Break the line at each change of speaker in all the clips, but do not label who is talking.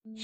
Thank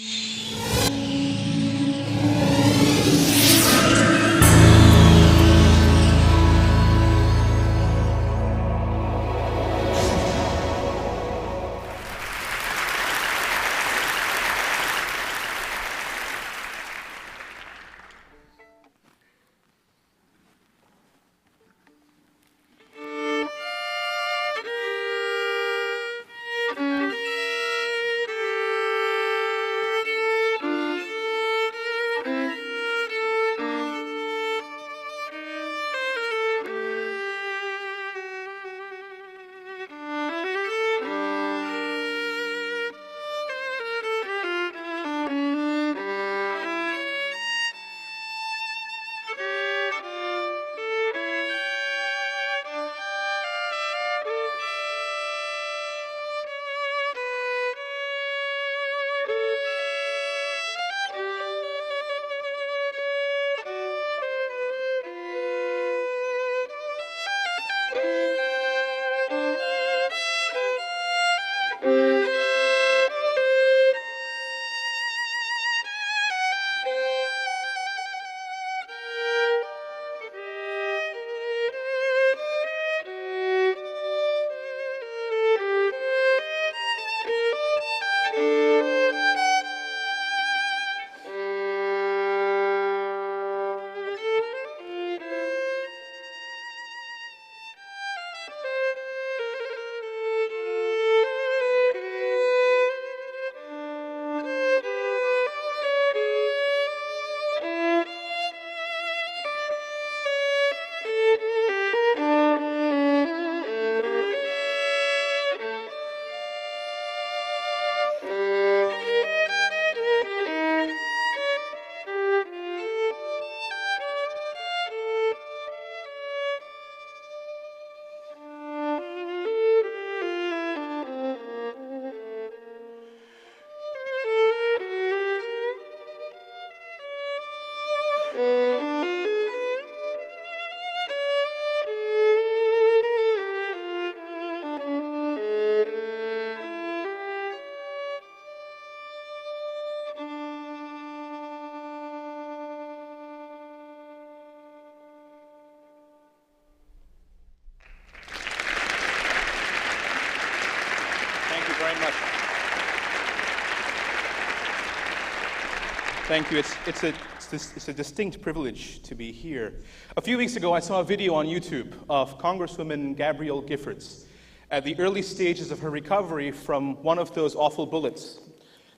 you. It's a distinct privilege to be here. A few weeks ago, I saw a video on YouTube of Congresswoman Gabrielle Giffords at the early stages of her recovery from one of those awful bullets.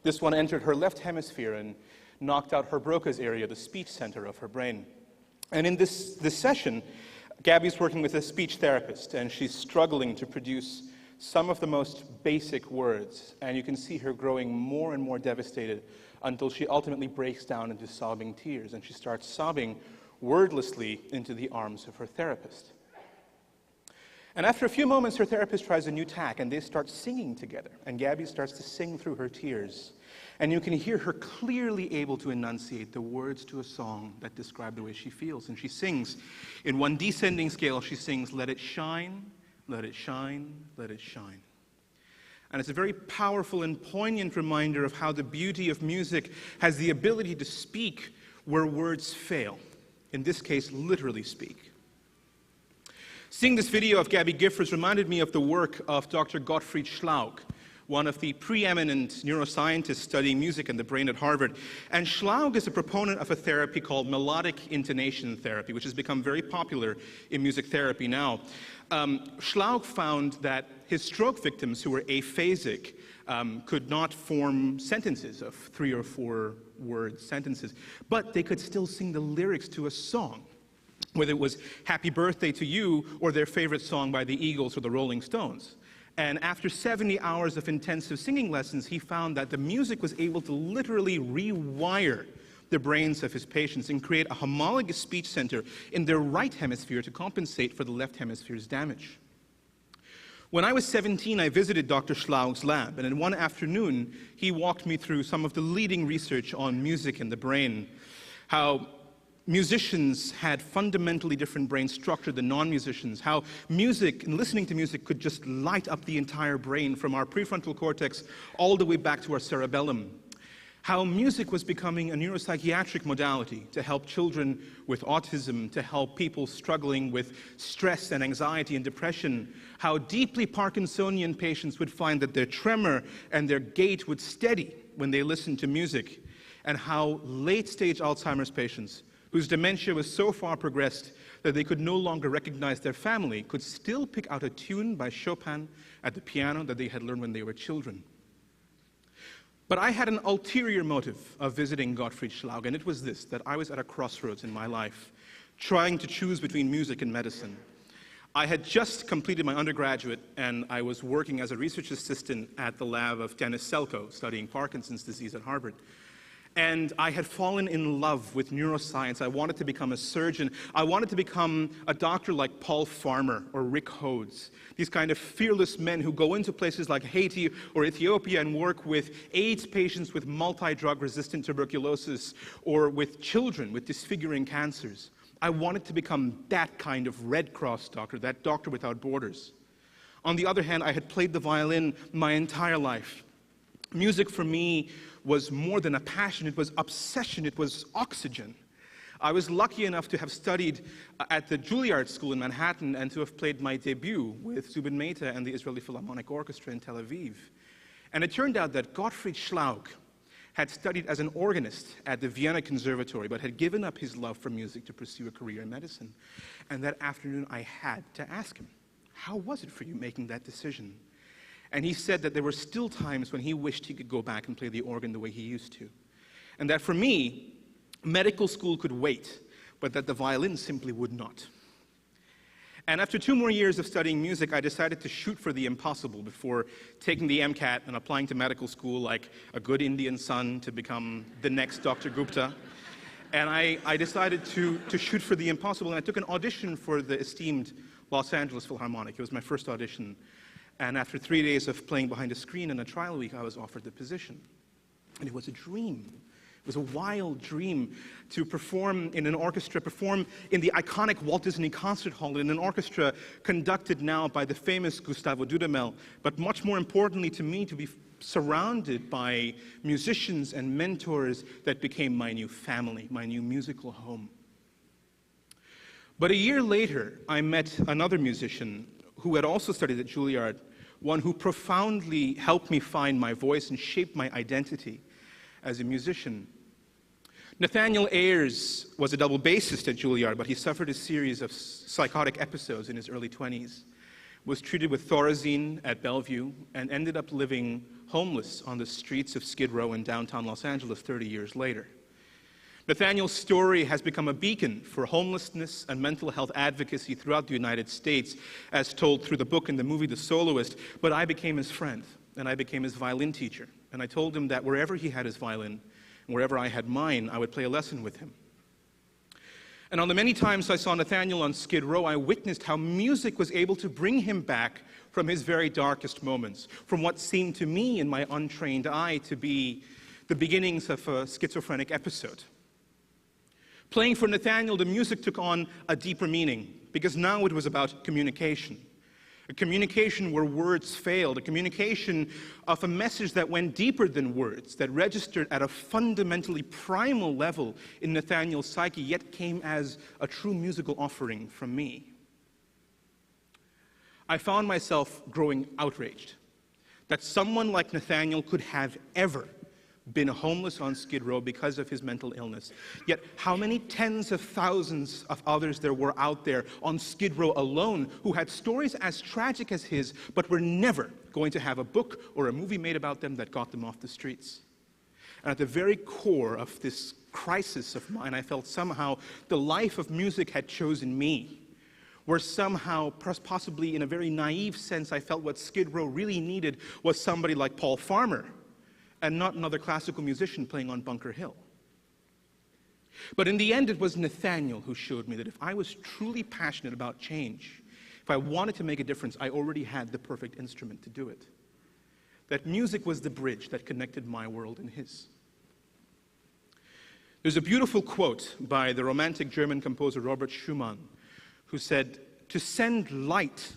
This one entered her left hemisphere and knocked out her Broca's area, the speech center of her brain. And in this session, Gabby's working with a speech therapist, and she's struggling to produce some of the most basic words. And you can see her growing more and more devastated until she ultimately breaks down into sobbing tears, and she starts sobbing wordlessly into the arms of her therapist. And after a few moments, her therapist tries a new tack, and they start singing together. And Gabby starts to sing through her tears. And you can hear her clearly able to enunciate the words to a song that describe the way she feels. And she sings, in one descending scale, she sings, "Let it shine, let it shine, let it shine." And it's a very powerful and poignant reminder of how the beauty of music has the ability to speak where words fail. In this case, literally speak. Seeing this video of Gabby Giffords reminded me of the work of Dr. Gottfried Schlaug, one of the preeminent neuroscientists studying music and the brain at Harvard. And Schlaug is a proponent of a therapy called melodic intonation therapy, which has become very popular in music therapy now. Schlaug found that his stroke victims who were aphasic could not form sentences of 3 or 4 word sentences, but they could still sing the lyrics to a song, whether it was Happy Birthday to You or their favorite song by the Eagles or the Rolling Stones. And after 70 hours of intensive singing lessons, he found that the music was able to literally rewire the brains of his patients and create a homologous speech center in their right hemisphere to compensate for the left hemisphere's damage. When I was 17, I visited Dr. Schlaug's lab, and in one afternoon, he walked me through some of the leading research on music and the brain, how musicians had fundamentally different brain structure than non-musicians, how music and listening to music could just light up the entire brain from our prefrontal cortex all the way back to our cerebellum. how music was becoming a neuropsychiatric modality to help children with autism, to help people struggling with stress and anxiety and depression, how deeply Parkinsonian patients would find that their tremor and their gait would steady when they listened to music, and how late-stage Alzheimer's patients, whose dementia was so far progressed that they could no longer recognize their family, could still pick out a tune by Chopin at the piano that they had learned when they were children. But I had an ulterior motive of visiting Gottfried Schlaug, and it was this, that I was at a crossroads in my life, trying to choose between music and medicine. I had just completed my undergraduate, and I was working as a research assistant at the lab of Dennis Selko, studying Parkinson's disease at Harvard. And I had fallen in love with neuroscience. I wanted to become a surgeon. I wanted to become a doctor like Paul Farmer or Rick Hodes, these kind of fearless men who go into places like Haiti or Ethiopia and work with AIDS patients with multi-drug resistant tuberculosis or with children with disfiguring cancers. I wanted to become that kind of Red Cross doctor, that doctor without borders. On the other hand, I had played the violin my entire life. Music for me was more than a passion, it was obsession, it was oxygen. I was lucky enough to have studied at the Juilliard School in Manhattan and to have played my debut with Zubin Mehta and the Israeli Philharmonic Orchestra in Tel Aviv. And it turned out that Gottfried Schlaug had studied as an organist at the Vienna Conservatory, but had given up his love for music to pursue a career in medicine. And that afternoon I had to ask him, how was it for you making that decision? And he said that there were still times when he wished he could go back and play the organ the way he used to. And that for me, medical school could wait, but that the violin simply would not. And after 2 more years of studying music, I decided to shoot for the impossible before taking the MCAT and applying to medical school like a good Indian son to become the next Dr. Gupta. And I decided to shoot for the impossible, and I took an audition for the esteemed Los Angeles Philharmonic. It was my first audition. And after 3 days of playing behind a screen in a trial week, I was offered the position. And it was a dream. It was a wild dream to perform in an orchestra, perform in the iconic Walt Disney Concert Hall in an orchestra conducted now by the famous Gustavo Dudamel, but much more importantly to me, to be surrounded by musicians and mentors that became my new family, my new musical home. But a year later, I met another musician who had also studied at Juilliard, one who profoundly helped me find my voice and shape my identity as a musician. Nathaniel Ayers was a double bassist at Juilliard, but he suffered a series of psychotic episodes in his early 20s, was treated with Thorazine at Bellevue, and ended up living homeless on the streets of Skid Row in downtown Los Angeles 30 years later. Nathaniel's story has become a beacon for homelessness and mental health advocacy throughout the United States, as told through the book and the movie The Soloist, but I became his friend, and I became his violin teacher. And I told him that wherever he had his violin, and wherever I had mine, I would play a lesson with him. And on the many times I saw Nathaniel on Skid Row, I witnessed how music was able to bring him back from his very darkest moments, from what seemed to me in my untrained eye to be the beginnings of a schizophrenic episode. Playing for Nathaniel, the music took on a deeper meaning, because now it was about communication. A communication where words failed, a communication of a message that went deeper than words, that registered at a fundamentally primal level in Nathaniel's psyche, yet came as a true musical offering from me. I found myself growing outraged that someone like Nathaniel could have ever been homeless on Skid Row because of his mental illness. Yet how many tens of thousands of others there were out there on Skid Row alone who had stories as tragic as his, but were never going to have a book or a movie made about them that got them off the streets. And at the very core of this crisis of mine, I felt somehow the life of music had chosen me, where somehow, possibly in a very naive sense, I felt what Skid Row really needed was somebody like Paul Farmer, and not another classical musician playing on Bunker Hill. But in the end, it was Nathaniel who showed me that if I was truly passionate about change, if I wanted to make a difference, I already had the perfect instrument to do it. That music was the bridge that connected my world and his. There's a beautiful quote by the romantic German composer Robert Schumann, who said, "To send light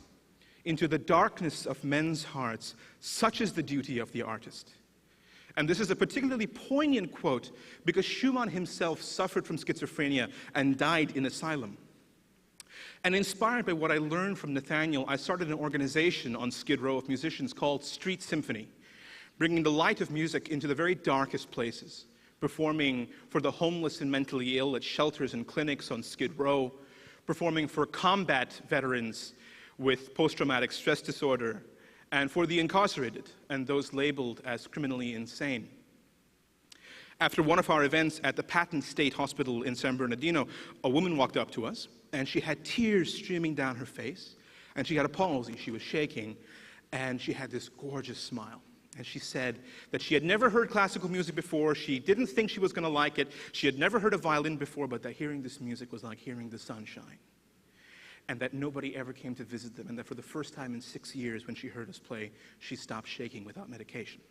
into the darkness of men's hearts, such is the duty of the artist. And this is a particularly poignant quote because Schumann himself suffered from schizophrenia and died in asylum. And inspired by what I learned from Nathaniel, I started an organization on Skid Row of musicians called Street Symphony, bringing the light of music into the very darkest places, performing for the homeless and mentally ill at shelters and clinics on Skid Row, performing for combat veterans with post-traumatic stress disorder, and for the incarcerated and those labeled as criminally insane. After one of our events at the Patton State Hospital in San Bernardino, a woman walked up to us, and she had tears streaming down her face, and she had a palsy, she was shaking, and she had this gorgeous smile. And she said that she had never heard classical music before, she didn't think she was going to like it, she had never heard a violin before, but that hearing this music was like hearing the sunshine. And that nobody ever came to visit them, and that for the first time in 6 years when she heard us play, she stopped shaking without medication.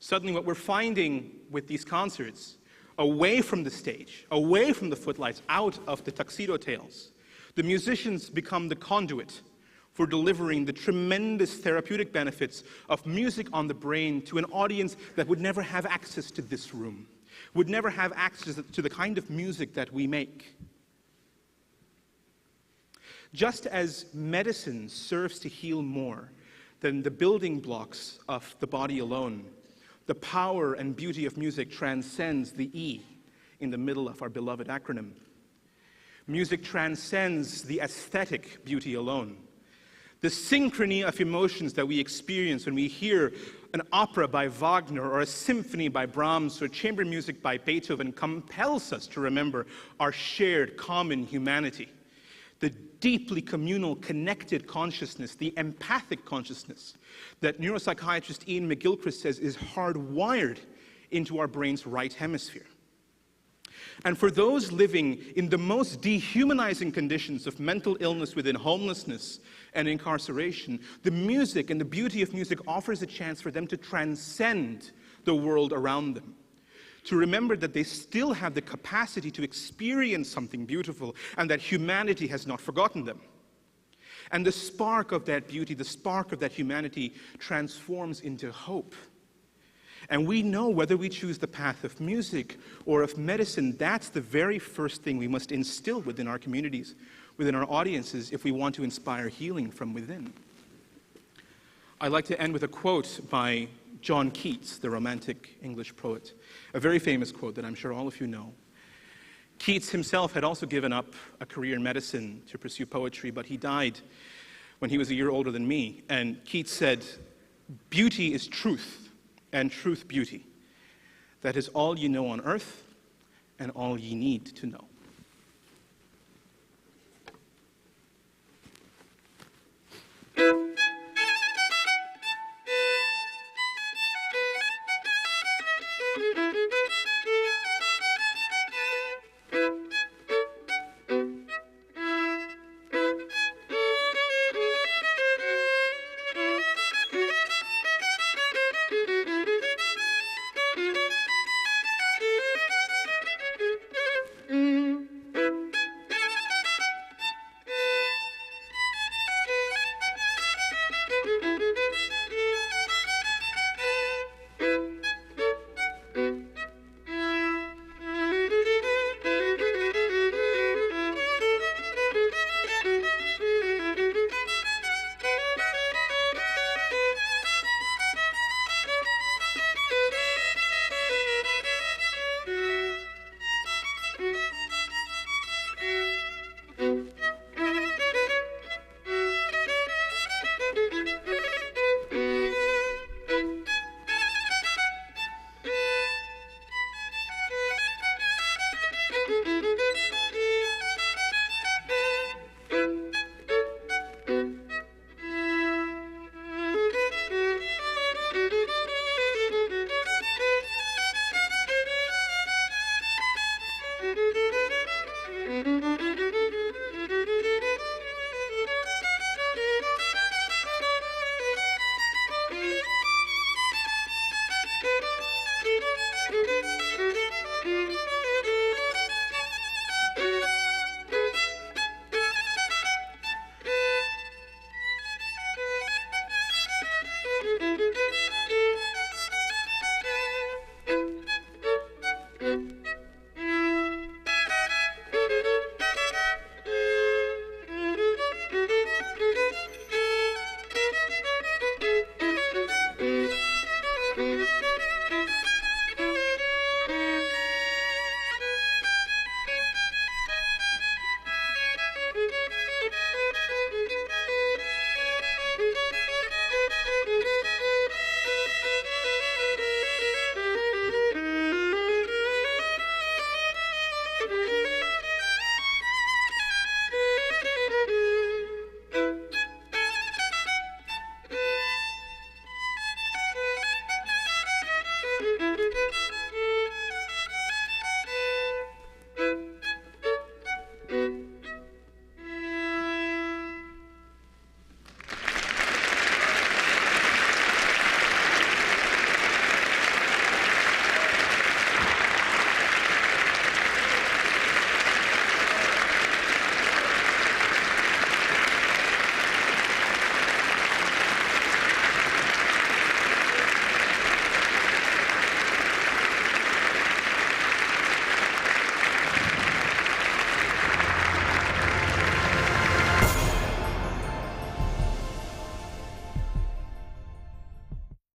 Suddenly what we're finding with these concerts, away from the stage, away from the footlights, out of the tuxedo tails, the musicians become the conduit for delivering the tremendous therapeutic benefits of music on the brain to an audience that would never have access to this room, would never have access to the kind of music that we make. Just as medicine serves to heal more than the building blocks of the body alone, the power and beauty of music transcends the E in the middle of our beloved acronym. Music transcends the aesthetic beauty alone. The synchrony of emotions that we experience when we hear an opera by Wagner or a symphony by Brahms or chamber music by Beethoven compels us to remember our shared common humanity. The deeply communal, connected consciousness, the empathic consciousness that neuropsychiatrist Ian McGilchrist says is hardwired into our brain's right hemisphere. And for those living in the most dehumanizing conditions of mental illness within homelessness and incarceration, the music and the beauty of music offers a chance for them to transcend the world around them, to remember that they still have the capacity to experience something beautiful and that humanity has not forgotten them. And the spark of that beauty, the spark of that humanity transforms into hope. And we know whether we choose the path of music or of medicine, that's the very first thing we must instill within our communities, within our audiences, if we want to inspire healing from within. I'd like to end with a quote by John Keats, the Romantic English poet, a very famous quote that I'm sure all of you know. Keats himself had also given up a career in medicine to pursue poetry, but he died when he was a year older than me. And Keats said, "Beauty is truth, and truth beauty. That is all you know on earth, and all ye need to know."